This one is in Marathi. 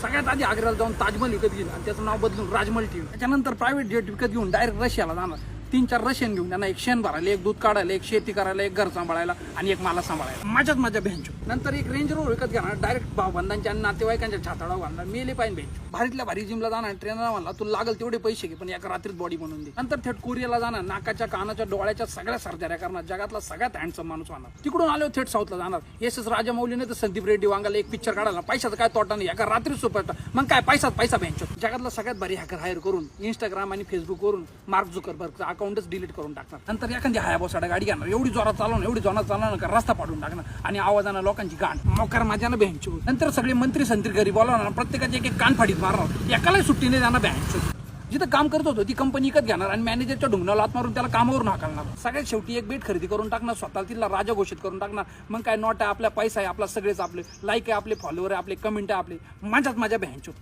सगळ्यात आधी आग्र्याला जाऊन ताजमहल विकत घेईल आणि त्याचं नाव बदलून राजमहल ठेवून त्याच्यानंतर प्रायव्हेट जेट विकत घेऊन डायरेक्ट रशियाला जाणार 3-4 रशियन घेऊन त्यांना एक शेण भरायला, एक दूध काढायला, एक शेती करायला, एक घर सांभाळायला आणि एक मला सांभाळायला. माझ्या भेंचू. नंतर एक रेंज रोवर विकत घेणार, डायरेक्ट भाऊबंधांच्या आणि नातेवाईकांच्या छाताडावर घालणार, मेले पाहिजे भेंचू. भारीतल्या भारी जिमला जाणार, ट्रेनर म्हणला तू लागल तेवढे पैसे घे पण एका रात्रीत बॉडी बनवून दे. नंतर थेट कोरियाला जाणार, नाकाच्या कानाच्या डोळ्याच्या सगळ्या सर्जऱ्या करणार, जगातला सगळ्यात हँडसम माणूस होणार. तिकडून आलो थेट साऊथला जाणार, एस राजामौलीने तर संदीप रेड्डी वांगाला एक पिक्चर काढायला, पैशाचा काय तोटा नाही, एका रात्रीत सुपरटा. मग काय पैसा भेंचू. जगातला सगळ्यात भारी हॅकर हायर करून इंस्टाग्राम आणि फेसबुक वरून मार्क झुकरबर्गचं अकाउंटच डिलीट करून टाकणार. नंतर एखादी हायाबोसाडा गाडी घेणार, एवढी जोरात चालवणार का रस्ता पाडून टाकणार आणि आवाजानं लोकांची गांड मोकार माझ्यानं भेंचू. नंतर सगळे मंत्री संत्री घरी बोलावणार, प्रत्येकाची एक कानफाडीत मारणार, एकालाही सुट्टी नाही जाणार भेंचू. जिथं काम करत होतो ती कंपनी विकत घेणार आणि मॅनेजरच्या ढुंगणाला हात मारून त्याला कामावरून हाकलणार. सगळ्यात शेवटी एक बेट खरेदी करून टाकणार, स्वतःला तिला राजा घोषित करून टाकणार. मग काय नोट आहे आपला, पैसा आहे आपला, सगळेच आपले, लाईक आहे आपले, फॉलोअर आहे आपले, कमेंट आहे आपले, माझ्या भेंचू.